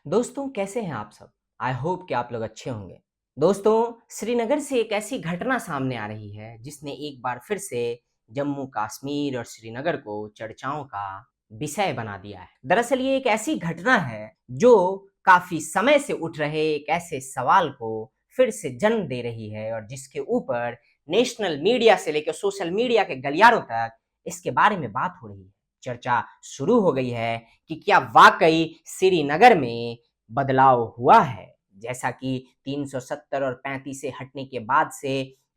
दोस्तों कैसे हैं आप सब? आई होप कि आप लोग अच्छे होंगे। दोस्तों श्रीनगर से एक ऐसी घटना सामने आ रही है जिसने एक बार फिर से जम्मू कश्मीर और श्रीनगर को चर्चाओं का विषय बना दिया है। दरअसल ये एक ऐसी घटना है जो काफी समय से उठ रहे एक ऐसे सवाल को फिर से जन्म दे रही है और जिसके ऊपर नेशनल मीडिया से लेकर सोशल मीडिया के गलियारों तक इसके बारे में बात हो रही है। चर्चा शुरू हो गई है कि क्या वाकई श्रीनगर में बदलाव हुआ है। जैसा कि 370 और 35 से हटने के बाद से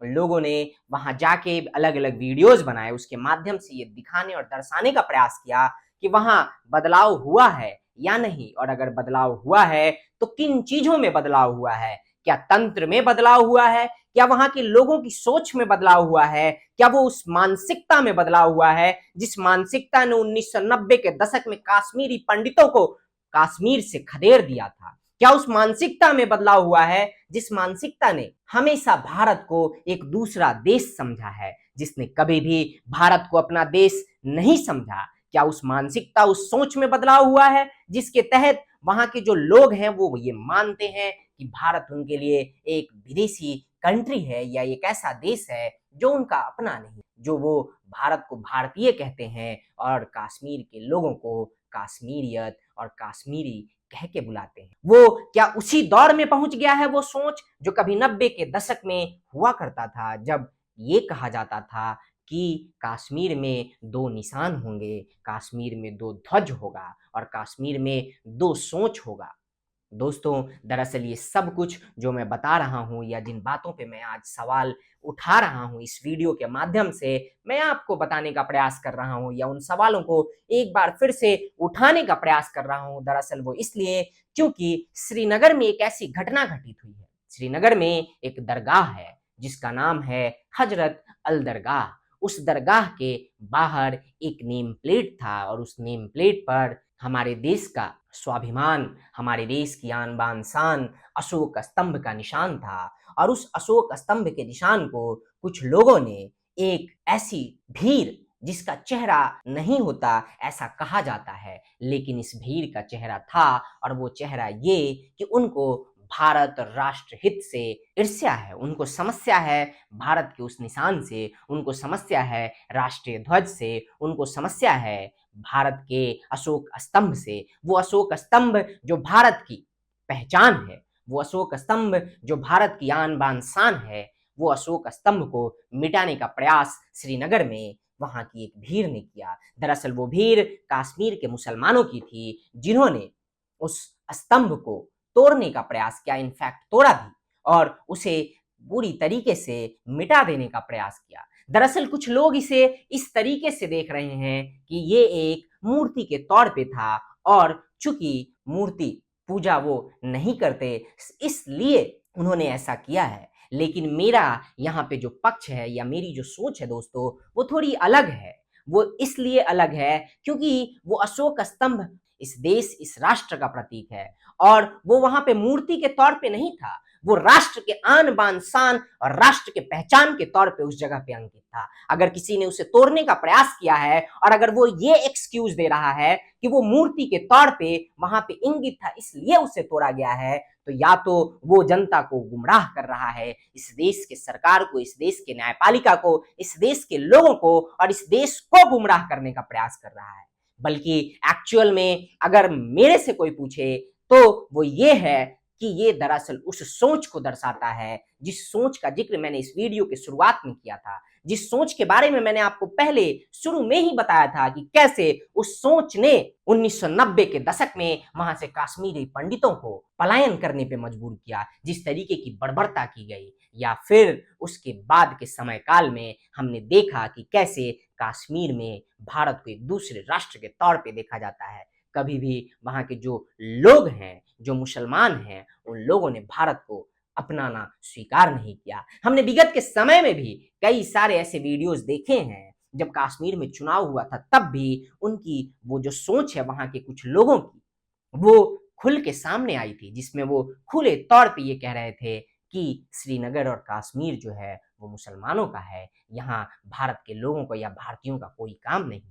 लोगों ने वहां जाके अलग अलग वीडियोस बनाए, उसके माध्यम से ये दिखाने और दर्शाने का प्रयास किया कि वहां बदलाव हुआ है या नहीं, और अगर बदलाव हुआ है तो किन चीजों में बदलाव हुआ है। क्या तंत्र में बदलाव हुआ है, क्या वहां के लोगों की सोच में बदलाव हुआ है, क्या वो उस मानसिकता में बदलाव हुआ है जिस मानसिकता ने 1990 के दशक में कश्मीरी पंडितों को कश्मीर से खदेड़ दिया था। क्या उस मानसिकता में बदलाव हुआ है जिस मानसिकता ने हमेशा भारत को एक दूसरा देश समझा है, जिसने कभी भी भारत को अपना देश नहीं समझा। क्या उस मानसिकता उस सोच में बदलाव हुआ है जिसके तहत वहां के जो लोग हैं वो ये मानते हैं कि भारत उनके लिए एक विदेशी कंट्री है या एक ऐसा देश है जो उनका अपना नहीं, जो वो भारत को भारतीय कहते हैं और कश्मीर के लोगों को कश्मीरियत और कश्मीरी कह के बुलाते हैं। वो क्या उसी दौर में पहुंच गया है वो सोच जो कभी 90 के दशक में हुआ करता था, जब ये कहा जाता था कि कश्मीर में दो निशान होंगे, कश्मीर में दो ध्वज होगा और कश्मीर में दो सोच होगा। दोस्तों दरअसल ये सब कुछ जो मैं बता रहा हूँ या जिन बातों पे मैं आज सवाल उठा रहा हूँ इस वीडियो के माध्यम से, मैं आपको बताने का प्रयास कर रहा हूँ या उन सवालों को एक बार फिर से उठाने का प्रयास कर रहा हूँ। दरअसल वो इसलिए क्योंकि श्रीनगर में एक ऐसी घटना घटित हुई है। श्रीनगर में एक दरगाह है जिसका नाम है हजरत अल दरगाह। उस दरगाह के बाहर एक नेम प्लेट था और उस नेम प्लेट पर हमारे देश का स्वाभिमान, हमारे देश की आन बान शान अशोक स्तंभ का निशान था। और उस अशोक स्तंभ के निशान को कुछ लोगों ने एक ऐसी भीड़ जिसका चेहरा नहीं होता ऐसा कहा जाता है, लेकिन इस भीड़ का चेहरा था और वो चेहरा ये कि उनको भारत और राष्ट्र हित से ईर्ष्या है, उनको समस्या है भारत के उस निशान से, उनको समस्या है राष्ट्रीय ध्वज से, उनको समस्या है भारत के अशोक स्तंभ से। वो अशोक स्तंभ जो भारत की पहचान है, वो अशोक स्तंभ जो भारत की आन बान शान है, वो अशोक स्तंभ को मिटाने का प्रयास श्रीनगर में वहां की एक भीड़ ने किया। दरअसल वो भीड़ कश्मीर के मुसलमानों की थी जिन्होंने उस स्तंभ को तोड़ने का प्रयास किया, इनफैक्ट तोड़ा भी, और उसे बुरी तरीके से मिटा देने का प्रयास किया। दरअसल कुछ लोग इसे इस तरीके से देख रहे हैं कि ये एक मूर्ति के तौर पे था और चूंकि मूर्ति पूजा वो नहीं करते इसलिए उन्होंने ऐसा किया है। लेकिन मेरा यहाँ पे जो पक्ष है या मेरी जो सोच है दोस्तों वो थोड़ी अलग है। वो इसलिए अलग है क्योंकि वो अशोक स्तंभ इस देश इस राष्ट्र का प्रतीक है और वो वहां पे मूर्ति के तौर पे नहीं था, वो राष्ट्र के आन बान शान और राष्ट्र के पहचान के तौर पे उस जगह पे अंकित था। अगर किसी ने उसे तोड़ने का प्रयास किया है और अगर वो ये एक्सक्यूज दे रहा है कि वो मूर्ति के तौर पे वहां पे इंगित था इसलिए उसे तोड़ा गया है, तो या तो वो जनता को गुमराह कर रहा है, इस देश के सरकार को, इस देश के न्यायपालिका को, इस देश के लोगों को और इस देश को गुमराह करने का प्रयास कर रहा है। बल्कि एक्चुअल में अगर मेरे से कोई पूछे तो वो ये है कि ये दरअसल उस सोच को दर्शाता है जिस सोच का जिक्र मैंने इस वीडियो के शुरुआत में किया था, जिस सोच के बारे में मैंने आपको पहले शुरू में ही बताया था कि कैसे उस सोच ने 1990 के दशक में वहां से कश्मीरी पंडितों को पलायन करने पे मजबूर किया, जिस तरीके की बर्बरता की गई। या फिर उसके बाद के समय काल में हमने देखा कि कैसे कश्मीर में भारत को एक दूसरे राष्ट्र के तौर पे देखा जाता है। कभी भी वहां के जो लोग हैं, जो मुसलमान हैं, उन लोगों ने भारत को अपनाना स्वीकार नहीं किया। हमने विगत के समय में भी कई सारे ऐसे वीडियोस देखे हैं जब कश्मीर में चुनाव हुआ था, तब भी उनकी वो जो सोच है वहां के कुछ लोगों की वो खुल के सामने आई थी, जिसमें वो खुले तौर पे ये कह रहे थे कि श्रीनगर और कश्मीर जो है वो मुसलमानों का है, यहाँ भारत के लोगों को या भारतीयों का कोई काम नहीं।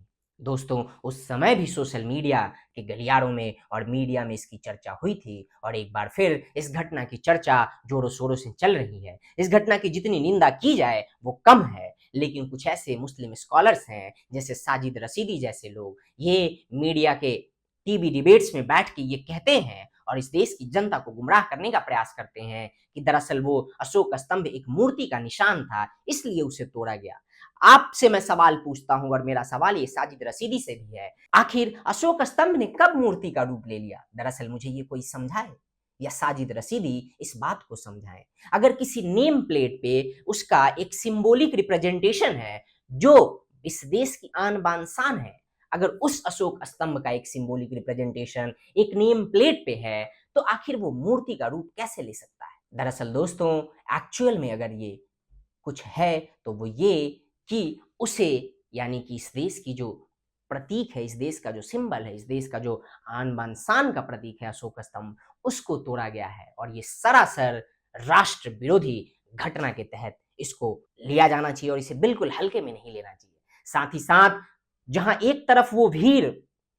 दोस्तों उस समय भी सोशल मीडिया के गलियारों में और मीडिया में इसकी चर्चा हुई थी और एक बार फिर इस घटना की चर्चा जोरों शोरों से चल रही है। इस घटना की जितनी निंदा की जाए वो कम है, लेकिन कुछ ऐसे मुस्लिम स्कॉलर्स हैं जैसे साजिद रशीदी जैसे लोग, ये मीडिया के टीवी डिबेट्स में बैठ के ये कहते हैं और इस देश की जनता को गुमराह करने का प्रयास करते हैं कि दरअसल वो अशोक स्तंभ एक मूर्ति का निशान था, इसलिए उसे तोड़ा गया। आपसे मैं सवाल पूछता हूं और मेरा सवाल ये साजिद रशीदी से भी है, आखिर अशोक स्तंभ ने कब मूर्ति का रूप ले लिया? दरअसल मुझे ये कोई समझाए या साजिद रशीदी इस बात को समझाएं। अगर किसी नेम प्लेट पे उसका एक सिंबॉलिक रिप्रेजेंटेशन है जो इस देश की आन बान शान है, अगर उस अशोक स्तंभ का एक सिंबॉलिक रिप्रेजेंटेशन एक नेम प्लेट पे है, तो आखिर वो मूर्ति का रूप कैसे ले सकता है? दरअसल दोस्तों एक्चुअल में अगर ये कुछ है तो वो ये कि उसे, यानी कि इस देश की जो प्रतीक है, इस देश का जो सिंबल है, इस देश का जो आन बान शान का प्रतीक है अशोक स्तंभ, उसको तोड़ा गया है और ये सरासर राष्ट्र विरोधी घटना के तहत इसको लिया जाना चाहिए और इसे बिल्कुल हल्के में नहीं लेना चाहिए। साथ ही साथ जहां एक तरफ वो भीड़,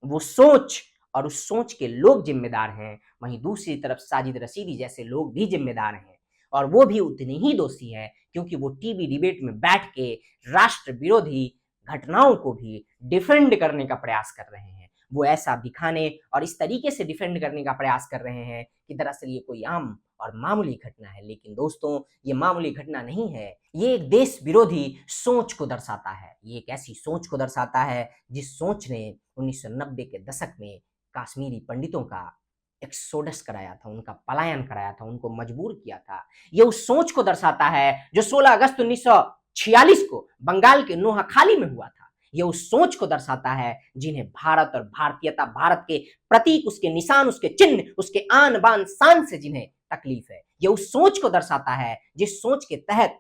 वो सोच और उस सोच के लोग जिम्मेदार हैं, वहीं दूसरी तरफ साजिद रशीदी जैसे लोग भी जिम्मेदार हैं और वो भी उतने ही दोषी हैं, क्योंकि वो टीवी डिबेट में बैठ के राष्ट्र विरोधी घटनाओं को भी डिफेंड करने का प्रयास कर रहे हैं। वो ऐसा दिखाने और इस तरीके से डिफेंड करने का प्रयास कर रहे हैं कि दरअसल ये कोई आम और मामूली घटना है, लेकिन दोस्तों ये मामूली घटना नहीं है। ये एक देश विरोधी सोच को दर्शाता है। ये एक ऐसी सोच को दर्शाता है जिस सोच ने 1990 के दशक में कश्मीरी पंडितों का एक्सोडस कराया था, उनका पलायन कराया था, उनको मजबूर किया था। ये उस सोच को दर्शाता है जो 16 अगस्त 1946 को बंगाल के नोहाखाली में हुआ था। ये उस सोच को दर्शाता है जिन्हें भारत और भारतीयता, भारत के प्रतीक, उसके निशान, उसके चिन्ह, उसके आन बान शान से जिन्हें तकलीफ है। ये उस सोच को दर्शाता है जिस सोच के तहत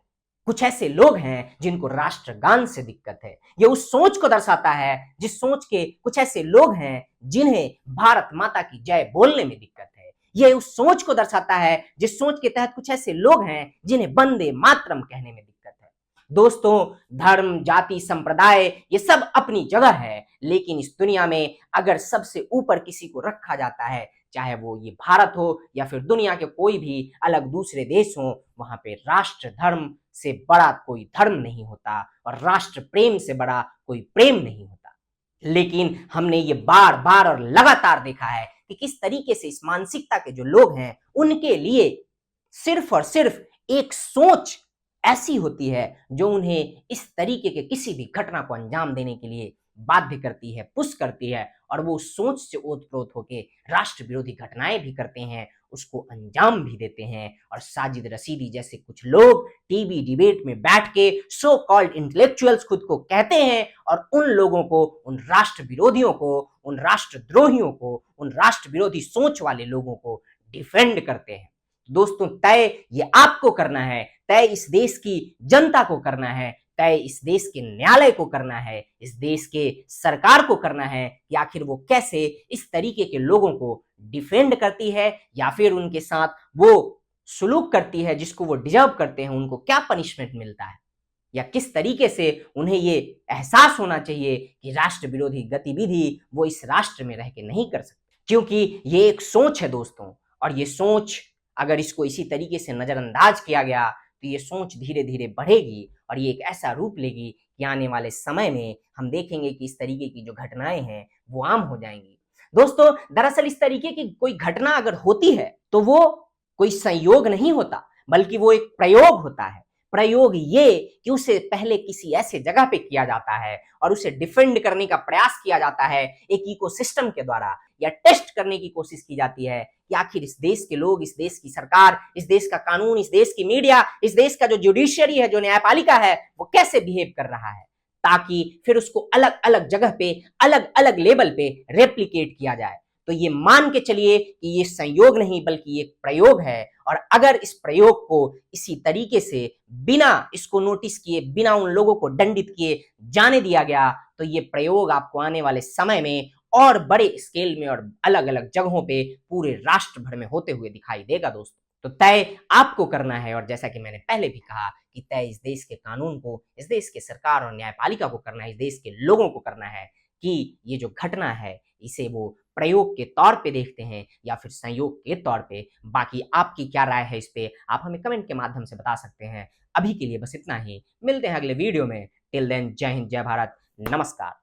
कुछ ऐसे लोग हैं जिनको राष्ट्रगान से दिक्कत है। ये उस सोच को दर्शाता है जिस सोच के कुछ ऐसे लोग हैं जिन्हें भारत माता की जय बोलने में दिक्कत है। ये उस सोच को दर्शाता है जिस सोच के तहत कुछ ऐसे लोग हैं जिन्हें वंदे मातरम कहने में दिक्कत है। दोस्तों धर्म, जाति, संप्रदाय ये सब अपनी जगह है, लेकिन इस दुनिया में अगर सबसे ऊपर किसी को रखा जाता है, चाहे वो ये भारत हो या फिर दुनिया के कोई भी अलग दूसरे देश हो, वहां पे राष्ट्र धर्म से बड़ा कोई धर्म नहीं होता और राष्ट्र प्रेम से बड़ा कोई प्रेम नहीं होता। लेकिन हमने ये बार बार और लगातार देखा है कि किस तरीके से इस मानसिकता के जो लोग हैं उनके लिए सिर्फ और सिर्फ एक सोच ऐसी होती है जो उन्हें इस तरीके के किसी भी घटना को अंजाम देने के लिए बाध्य करती है, पुश करती है और वो सोच से ओतप्रोत होकर राष्ट्र विरोधी घटनाएं भी करते हैं, उसको अंजाम भी देते हैं। और साजिद रशीदी जैसे कुछ लोग टीवी डिबेट में बैठ के सो कॉल्ड इंटेलेक्चुअल्स खुद को कहते हैं और उन लोगों को, उन राष्ट्र विरोधियों को, उन राष्ट्रद्रोहियों को, उन राष्ट्र विरोधी सोच वाले लोगों को डिफेंड करते हैं। दोस्तों तय ये आपको करना है, तय इस देश की जनता को करना है, तय इस देश के न्यायालय को करना है, इस देश के सरकार को करना है कि आखिर वो कैसे इस तरीके के लोगों को डिफेंड करती है या फिर उनके साथ वो सुलूक करती है जिसको वो डिजर्व करते हैं, उनको क्या पनिशमेंट मिलता है या किस तरीके से उन्हें ये एहसास होना चाहिए कि राष्ट्र विरोधी गतिविधि वो इस राष्ट्र में रह के नहीं कर सकते। क्योंकि ये एक सोच है दोस्तों, और ये सोच अगर इसको इसी तरीके से नजरअंदाज किया गया तो ये सोच धीरे धीरे बढ़ेगी और ये एक ऐसा रूप लेगी कि आने वाले समय में हम देखेंगे कि इस तरीके की जो घटनाएं हैं वो आम हो जाएंगी। दोस्तों दरअसल इस तरीके की कोई घटना अगर होती है तो वो कोई संयोग नहीं होता, बल्कि वो एक प्रयोग होता है। प्रयोग ये कि उसे पहले किसी ऐसे जगह पे किया जाता है और उसे डिफेंड करने का प्रयास किया जाता है एक इकोसिस्टम के द्वारा, या टेस्ट करने की कोशिश की जाती है कि आखिर इस देश के लोग, इस देश की सरकार, इस देश का कानून, इस देश की मीडिया, इस देश का जो जुडिशियरी है, जो न्यायपालिका है, वो कैसे बिहेव कर रहा है, ताकि फिर उसको अलग अलग जगह पे, अलग अलग लेवल पे रेप्लिकेट किया जाए। तो ये मान के चलिए कि ये संयोग नहीं बल्कि ये प्रयोग है, और अगर इस प्रयोग को इसी तरीके से बिना इसको नोटिस किए, बिना उन लोगों को दंडित किए जाने दिया गया तो ये प्रयोग आपको आने वाले समय में और बड़े स्केल में और अलग अलग जगहों पे पूरे राष्ट्र भर में होते हुए दिखाई देगा दोस्तों। तो तय आपको करना है, और जैसा कि मैंने पहले भी कहा कि तय इस देश के कानून को, इस देश के सरकार और न्यायपालिका को करना है, इस देश के लोगों को करना है कि ये जो घटना है इसे वो प्रयोग के तौर पे देखते हैं या फिर संयोग के तौर पे। बाकी आपकी क्या राय है इस पे आप हमें कमेंट के माध्यम से बता सकते हैं। अभी के लिए बस इतना ही, मिलते हैं अगले वीडियो में। टिल देन जय हिंद, जय भारत, नमस्कार।